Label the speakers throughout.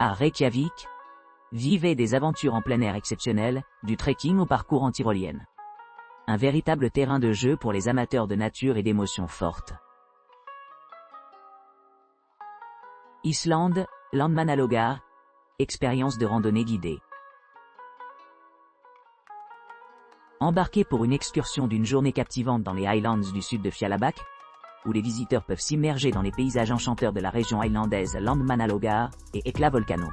Speaker 1: À Reykjavik, vivez des aventures en plein air exceptionnelles, du trekking au parcours en tyrolienne. Un véritable terrain de jeu pour les amateurs de nature et d'émotions fortes. Islande, Landmannalaugar, expérience de randonnée guidée. Embarquez pour une excursion d'une journée captivante dans les Highlands du sud de Fjalabak, où les visiteurs peuvent s'immerger dans les paysages enchanteurs de la région highlandaise Landmannalaugar et Hekla Volcano.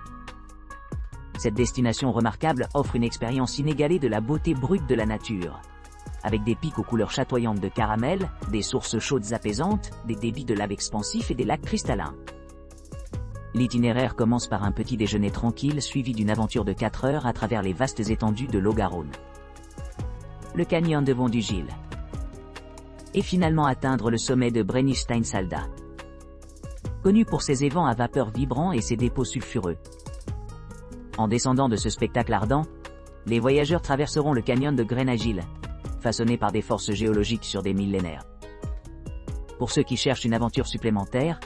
Speaker 1: Cette destination remarquable offre une expérience inégalée de la beauté brute de la nature, avec des pics aux couleurs chatoyantes de caramel, des sources chaudes apaisantes, des débits de lave expansifs et des lacs cristallins. L'itinéraire commence par un petit déjeuner tranquille suivi d'une aventure de 4 heures à travers les vastes étendues de l'Augaron, le canyon de Vondugil, et finalement atteindre le sommet de Brennisteinsalda, connu pour ses évents à vapeur vibrants et ses dépôts sulfureux. En descendant de ce spectacle ardent, les voyageurs traverseront le canyon de Grennagil, façonné par des forces géologiques sur des millénaires. Pour ceux qui cherchent une aventure supplémentaire,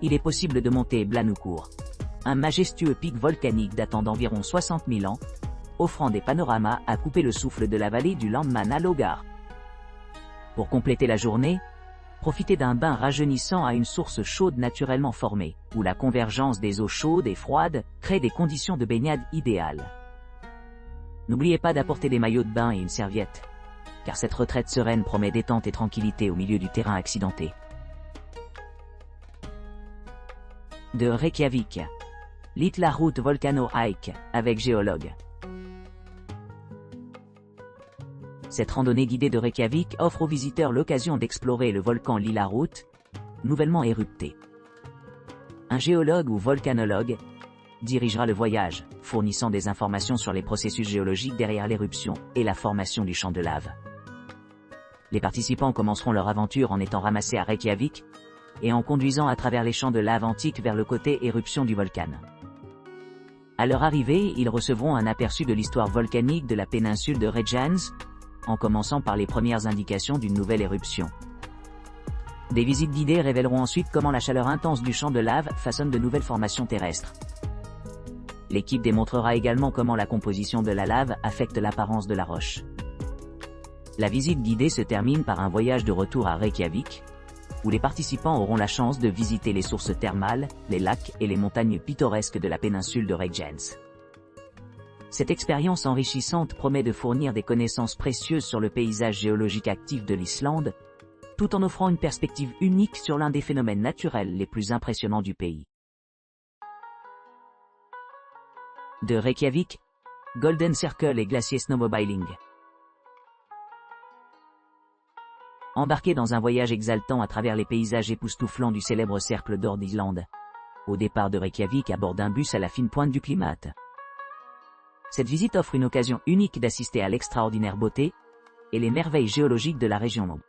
Speaker 1: il est possible de monter Blanoukour, un majestueux pic volcanique datant d'environ 60 000 ans, offrant des panoramas à couper le souffle de la vallée du Landmannalaugar. Pour compléter la journée, profitez d'un bain rajeunissant à une source chaude naturellement formée, où la convergence des eaux chaudes et froides crée des conditions de baignade idéales. N'oubliez pas d'apporter des maillots de bain et une serviette, car cette retraite sereine promet détente et tranquillité au milieu du terrain accidenté. De Reykjavik, Litla route Volcano Hike, avec géologue. Cette randonnée guidée de Reykjavik offre aux visiteurs l'occasion d'explorer le volcan Lilla Route, nouvellement érupté. Un géologue ou volcanologue dirigera le voyage, fournissant des informations sur les processus géologiques derrière l'éruption et la formation du champ de lave. Les participants commenceront leur aventure en étant ramassés à Reykjavik et en conduisant à travers les champs de lave antiques vers le côté éruption du volcan. À leur arrivée, ils recevront un aperçu de l'histoire volcanique de la péninsule de Reykjanes, en commençant par les premières indications d'une nouvelle éruption. Des visites guidées révéleront ensuite comment la chaleur intense du champ de lave façonne de nouvelles formations terrestres. L'équipe démontrera également comment la composition de la lave affecte l'apparence de la roche. La visite guidée se termine par un voyage de retour à Reykjavik, où les participants auront la chance de visiter les sources thermales, les lacs et les montagnes pittoresques de la péninsule de Reykjanes. Cette expérience enrichissante promet de fournir des connaissances précieuses sur le paysage géologique actif de l'Islande, tout en offrant une perspective unique sur l'un des phénomènes naturels les plus impressionnants du pays. De Reykjavik, Golden Circle et glacier snowmobiling. Embarquez dans un voyage exaltant à travers les paysages époustouflants du célèbre cercle d'or d'Islande, au départ de Reykjavik à bord d'un bus à la fine pointe du climat. Cette visite offre une occasion unique d'assister à l'extraordinaire beauté et les merveilles géologiques de la région.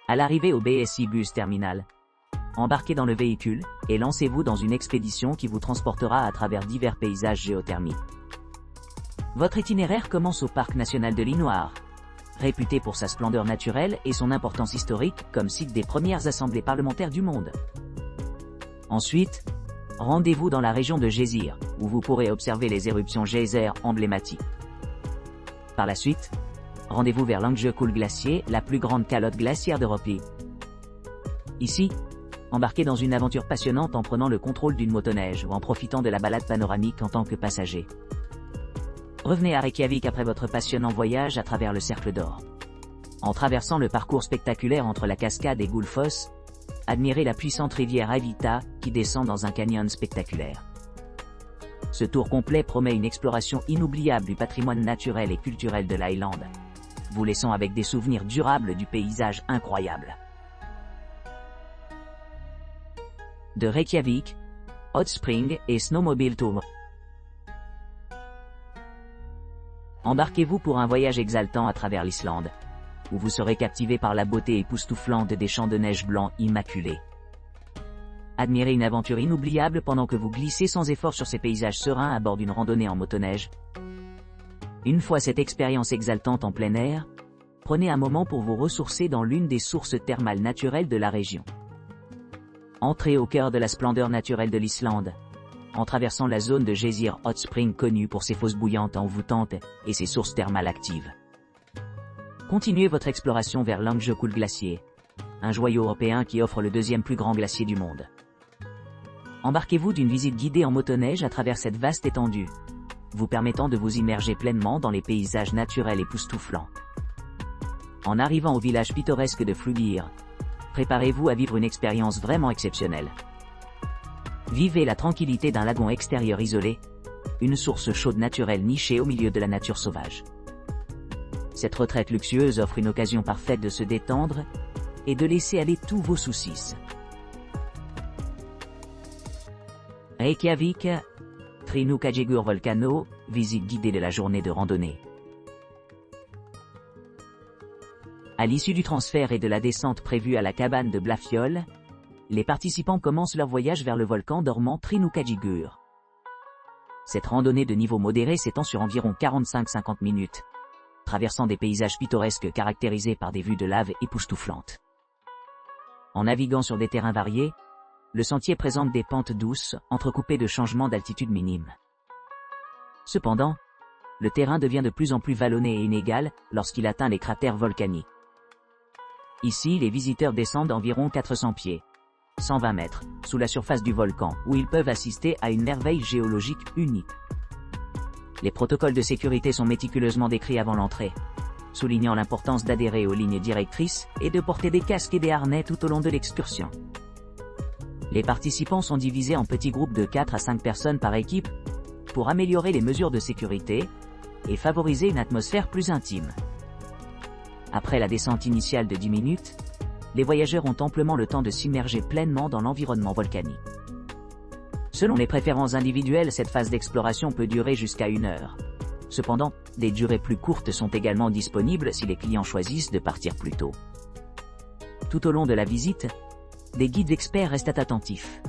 Speaker 1: À l'arrivée au BSI Bus Terminal, embarquez dans le véhicule et lancez-vous dans une expédition qui vous transportera à travers divers paysages géothermiques. Votre itinéraire commence au parc national de l'Innuar, réputé pour sa splendeur naturelle et son importance historique comme site des premières assemblées parlementaires du monde. Ensuite, rendez-vous dans la région de Geysir, où vous pourrez observer les éruptions geysers emblématiques. Par la suite, rendez-vous vers Langjökull Glacier, la plus grande calotte glaciaire d'Europe. Ici, embarquez dans une aventure passionnante en prenant le contrôle d'une motoneige ou en profitant de la balade panoramique en tant que passager. Revenez à Reykjavik après votre passionnant voyage à travers le cercle d'or. En traversant le parcours spectaculaire entre la cascade et Gullfoss, admirez la puissante rivière Aivita qui descend dans un canyon spectaculaire. Ce tour complet promet une exploration inoubliable du patrimoine naturel et culturel de l'Highland, vous laissant avec des souvenirs durables du paysage incroyable. De Reykjavik, Hot Spring et Snowmobile Tour. Embarquez-vous pour un voyage exaltant à travers l'Islande, où vous serez captivé par la beauté époustouflante des champs de neige blancs immaculés. Admirez une aventure inoubliable pendant que vous glissez sans effort sur ces paysages sereins à bord d'une randonnée en motoneige. Une fois cette expérience exaltante en plein air, prenez un moment pour vous ressourcer dans l'une des sources thermales naturelles de la région. Entrez au cœur de la splendeur naturelle de l'Islande, en traversant la zone de Geysir Hot Spring connue pour ses fosses bouillantes envoûtantes et ses sources thermales actives. Continuez votre exploration vers Langekul Glacier, un joyau européen qui offre le deuxième plus grand glacier du monde. Embarquez-vous d'une visite guidée en motoneige à travers cette vaste étendue, vous permettant de vous immerger pleinement dans les paysages naturels époustouflants. En arrivant au village pittoresque de Flugir, préparez-vous à vivre une expérience vraiment exceptionnelle. Vivez la tranquillité d'un lagon extérieur isolé, une source chaude naturelle nichée au milieu de la nature sauvage. Cette retraite luxueuse offre une occasion parfaite de se détendre et de laisser aller tous vos soucis. Reykjavik, Trinukadjigur Volcano, visite guidée de la journée de randonnée. À l'issue du transfert et de la descente prévue à la cabane de Blafjol, les participants commencent leur voyage vers le volcan dormant Trinukadjigur. Cette randonnée de niveau modéré s'étend sur environ 45-50 minutes, traversant des paysages pittoresques caractérisés par des vues de lave époustouflantes. En naviguant sur des terrains variés, le sentier présente des pentes douces, entrecoupées de changements d'altitude minimes. Cependant, le terrain devient de plus en plus vallonné et inégal lorsqu'il atteint les cratères volcaniques. Ici, les visiteurs descendent environ 400 pieds, 120 mètres, sous la surface du volcan, où ils peuvent assister à une merveille géologique unique. Les protocoles de sécurité sont méticuleusement décrits avant l'entrée, soulignant l'importance d'adhérer aux lignes directrices et de porter des casques et des harnais tout au long de l'excursion. Les participants sont divisés en petits groupes de 4 à 5 personnes par équipe, pour améliorer les mesures de sécurité et favoriser une atmosphère plus intime. Après la descente initiale de 10 minutes, les voyageurs ont amplement le temps de s'immerger pleinement dans l'environnement volcanique. Selon les préférences individuelles, cette phase d'exploration peut durer jusqu'à 1 heure. Cependant, des durées plus courtes sont également disponibles si les clients choisissent de partir plus tôt. Tout au long de la visite, des guides experts restent attentifs,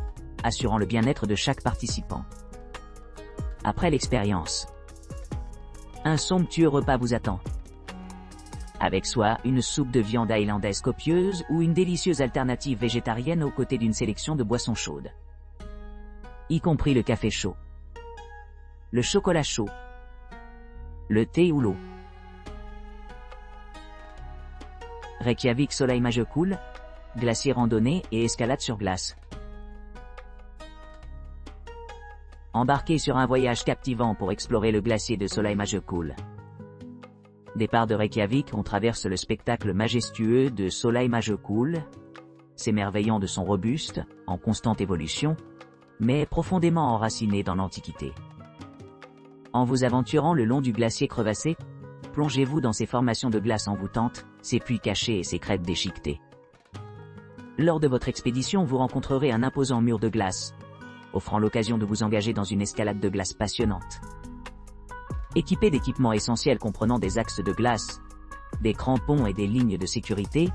Speaker 1: assurant le bien-être de chaque participant. Après l'expérience, un somptueux repas vous attend. Avec soit une soupe de viande haïlandaise copieuse ou une délicieuse alternative végétarienne aux côtés d'une sélection de boissons chaudes, y compris le café chaud, le chocolat chaud, le thé ou l'eau. Reykjavik Sólheimajökull, glacier randonnée et escalade sur glace. Embarquez sur un voyage captivant pour explorer le glacier de Sólheimajökull. Départ de Reykjavik, on traverse le spectacle majestueux de Sólheimajökull, s'émerveillant de son robuste, en constante évolution, mais profondément enraciné dans l'Antiquité. En vous aventurant le long du glacier crevassé, plongez-vous dans ses formations de glace envoûtantes, ses puits cachés et ses crêtes déchiquetées. Lors de votre expédition, vous rencontrerez un imposant mur de glace, offrant l'occasion de vous engager dans une escalade de glace passionnante. Équipés d'équipements essentiels comprenant des axes de glace, des crampons et des lignes de sécurité,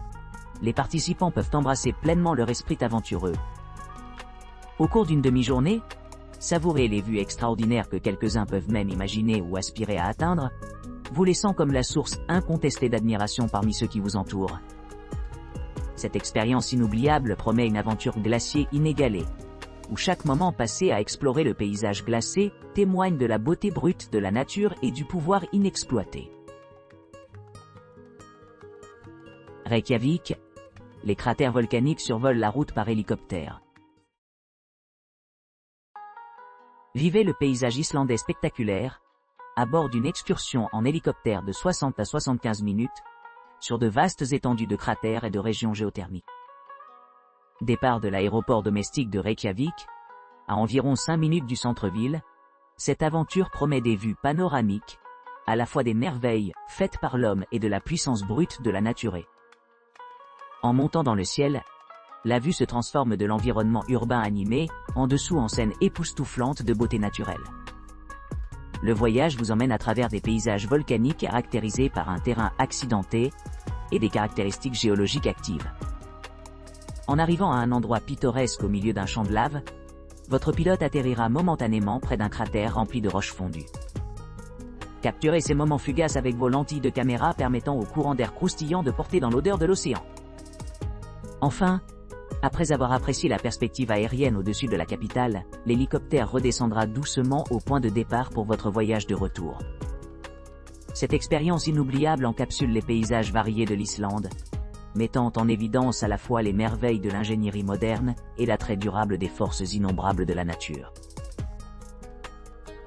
Speaker 1: les participants peuvent embrasser pleinement leur esprit aventureux. Au cours d'une demi-journée, savourez les vues extraordinaires que quelques-uns peuvent même imaginer ou aspirer à atteindre, vous laissant comme la source incontestée d'admiration parmi ceux qui vous entourent. Cette expérience inoubliable promet une aventure glacier inégalée, où chaque moment passé à explorer le paysage glacé témoigne de la beauté brute de la nature et du pouvoir inexploité. Reykjavik, les cratères volcaniques survolent la route par hélicoptère. Vivez le paysage islandais spectaculaire, à bord d'une excursion en hélicoptère de 60 à 75 minutes, sur de vastes étendues de cratères et de régions géothermiques. Départ de l'aéroport domestique de Reykjavik, à environ 5 minutes du centre-ville, cette aventure promet des vues panoramiques, à la fois des merveilles faites par l'homme et de la puissance brute de la nature. En montant dans le ciel, la vue se transforme de l'environnement urbain animé, en dessous en scène époustouflante de beauté naturelle. Le voyage vous emmène à travers des paysages volcaniques caractérisés par un terrain accidenté et des caractéristiques géologiques actives. En arrivant à un endroit pittoresque au milieu d'un champ de lave, votre pilote atterrira momentanément près d'un cratère rempli de roches fondues. Capturez ces moments fugaces avec vos lentilles de caméra permettant au courant d'air croustillant de porter dans l'odeur de l'océan. Enfin, Après avoir apprécié la perspective aérienne au-dessus de la capitale, l'hélicoptère redescendra doucement au point de départ pour votre voyage de retour. Cette expérience inoubliable encapsule les paysages variés de l'Islande, mettant en évidence à la fois les merveilles de l'ingénierie moderne et l'attrait durable des forces innombrables de la nature.